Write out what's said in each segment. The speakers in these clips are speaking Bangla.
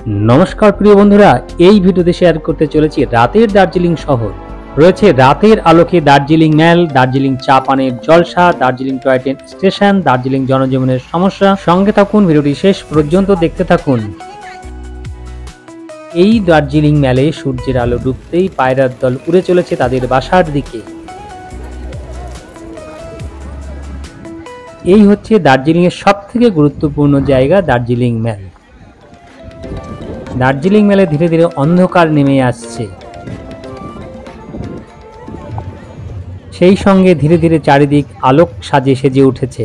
নমস্কার প্রিয় বন্ধুরা, এই ভিডিওতে শেয়ার করতে চলেছি রাতের দার্জিলিং শহর। রয়েছে রাতের আলোকে দার্জিলিং ম্যাল, দার্জিলিং চা পানের জলসা, Darjeeling toy train station, Darjeeling জনজীবনের সমস্যা। সঙ্গে থাকুন, ভিডিওটি শেষ পর্যন্ত দেখতে থাকুন। এই দার্জিলিং ম্যালে সূর্যের আলো ডুবতেই পায়রার দল উড়ে চলেছে তাদের বাসার দিকে। এই হচ্ছে দার্জিলিং এর সবথেকে গুরুত্বপূর্ণ জায়গা দার্জিলিং ম্যাল। দার্জিলিং মেলে ধীরে ধীরে অন্ধকার নেমে আসছে, সেই সঙ্গে ধীরে ধীরে চারিদিক আলোক সাজে সেজে উঠেছে।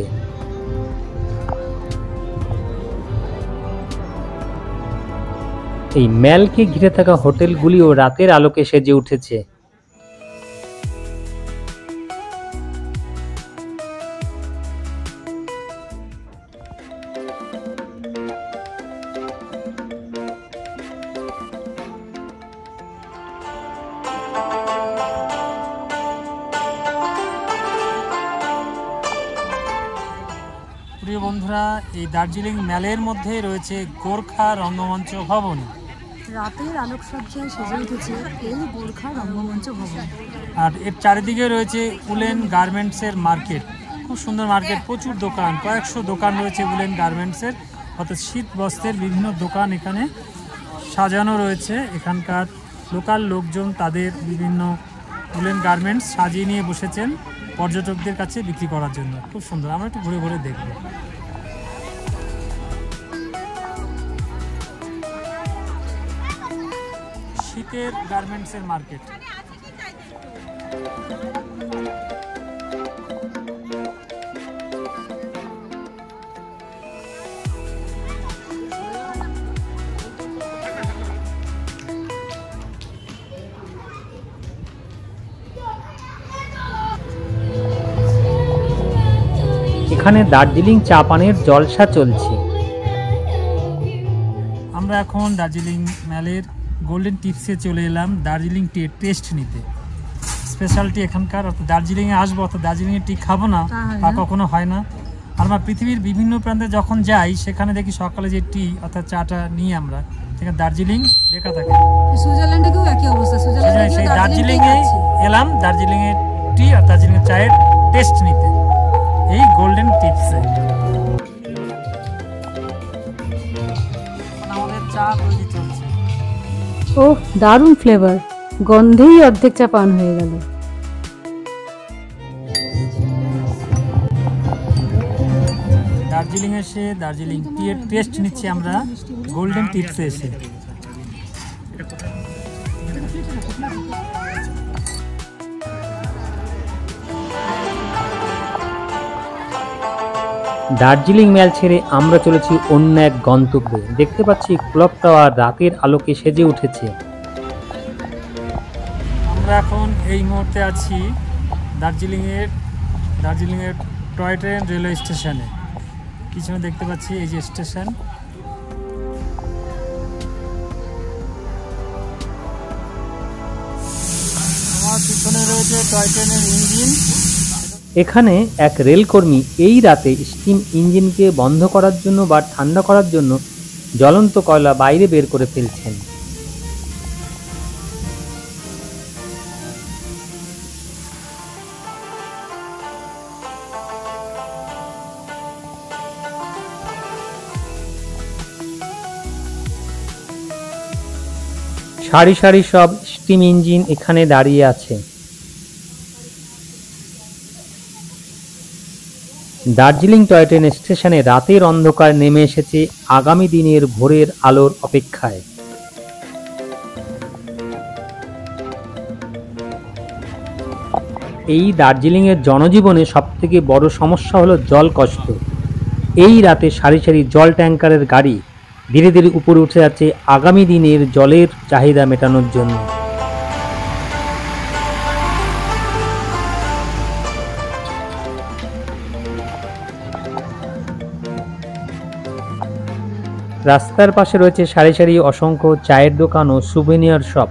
এই ম্যালকে ঘিরে থাকা হোটেলগুলিও রাতের আলোকে সেজে উঠেছে। প্রিয় বন্ধুরা, এই দার্জিলিং ম্যালের মধ্যে রয়েছে গোর্খা রঙ্গমঞ্চ ভবন। রাতের আলোকসজ্জায় সেজে উঠেছে এই গোর্খা রঙ্গমঞ্চ ভবন। আর এর চারিদিকে রয়েছে উলেন গার্মেন্টসের মার্কেট। খুব সুন্দর মার্কেট, প্রচুর দোকান, কয়েকশো দোকান রয়েছে উলেন গার্মেন্টসের, অর্থাৎ শীত বস্ত্রের বিভিন্ন দোকান এখানে সাজানো রয়েছে। এখানকার লোকাল লোকজন তাদের বিভিন্ন উলেন গার্মেন্টস সাজিয়ে নিয়ে বসেছেন পর্যটকদের কাছে বিক্রি করার জন্য। খুব সুন্দর, আমরা একটু ঘুরে ঘুরে দেখব। শীতের গার্মেন্টসের মার্কেট। এখানে দার্জিলিং চা পানের জলসা চলছে। আমরা এখন দার্জিলিং ম্যালের গোল্ডেন টিপসে চলে এলাম দার্জিলিং টি টেস্ট নিতে। স্পেশালিটি এখানকার, দার্জিলিংয়ে আসবো অর্থাৎ দার্জিলিংয়ে টি খাবো না তা কখনো হয় না। আমরা পৃথিবীর বিভিন্ন প্রান্তে যখন যাই সেখানে দেখি সকালে যে টি অর্থাৎ চাটা নিয়ে আমরা সেখানে দার্জিলিং লেখা থাকে। সুইজারল্যান্ডেও একই অবস্থা, সেই দার্জিলিংয়ে এলাম দার্জিলিংয়ের টি আর দার্জিলিংয়ের চায়ের টেস্ট নিতে এই গোল্ডেন টিপসে। আমাদের চা তৈরি চলছে। ওহ, দারুণ ফ্লেভার, গন্ধেই অর্ধেক চা পান হয়ে গেল। দার্জিলিং এসে দার্জিলিং টি এর টেস্ট নিচ্ছি আমরা গোল্ডেন টিপসে এসে। দার্জিলিং ম্যাল ছেড়ে আমরা চলেছি অন্য এক গন্তব্যে। দেখতে পাচ্ছি ক্লক টাওয়ার রাতের আলোকে সেজে উঠেছে। আমরা এখন এই মুহূর্তে আছি দার্জিলিংয়ের টয় ট্রেন রেলওয়ে স্টেশনে। পিছনে দেখতে পাচ্ছি এই যে স্টেশন। আমার পিছনে রয়েছে টয় ট্রেনের ইঞ্জিন। এখানে এক রেলকর্মী এই রাতে স্টিম ইঞ্জিনকে বন্ধ করার জন্য বা ঠান্ডা করার জন্য জ্বলন্ত কয়লা বাইরে বের করে ফেলছেন। সারি সারি সব স্টিম ইঞ্জিন এখানে দাঁড়িয়ে আছে। দার্জিলিং টয় ট্রেন স্টেশনে রাতের অন্ধকার নেমে এসেছে আগামী দিনের ভোরের আলোর অপেক্ষায়। এই দার্জিলিং এর জনজীবনে সবথেকে বড় সমস্যা হলো জল কষ্ট। এই রাতে সারি সারি জল ট্যাঙ্কারের গাড়ি ধীরে ধীরে উপরে উঠে যাচ্ছে আগামী দিনের জলের চাহিদা মেটানোর জন্য। রাস্তার পাশে রয়েছে সারি সারি অসংখ্য চায়ের দোকান ও সুভেনিয়ার শপ।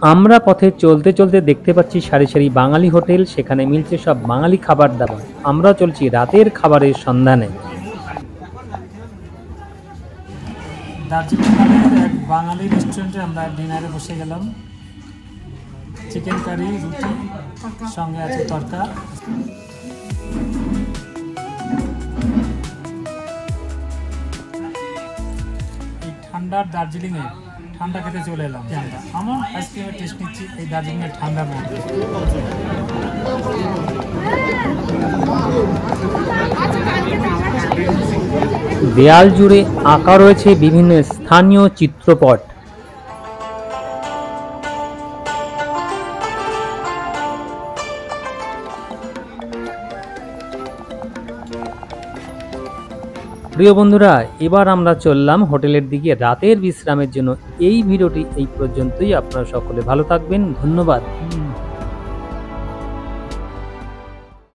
আমরা পথে চলতে চলতে দেখতে পাচ্ছি সারি সারি বাঙালি হোটেল, সেখানে মিলছে সব বাঙালি খাবার দাবার। আমরা চলছি রাতের খাবারের সন্ধানে। দার্জিলিংয়ের এক বাঙালি রেস্টুরেন্টে আমরা ডিনারে বসে গেলাম। চিকেন কারি, রুটি, সঙ্গে আছে তরকা। এই ঠান্ডার দার্জিলিংয়ে ঠান্ডা খেতে চলে এলাম। আমার আইসক্রিমের টেস্ট নিচ্ছি এই দার্জিলিংয়ের ঠান্ডার মধ্যে। দেয়াল জুড়ে আঁকা রয়েছে বিভিন্ন স্থানীয় চিত্রপট। প্রিয় বন্ধুরা, এবার আমরা চললাম হোটেলের দিকে রাতের বিশ্রামের জন্য। এই ভিডিওটি এই পর্যন্তই। আপনারা সকলে ভালো থাকবেন, ধন্যবাদ।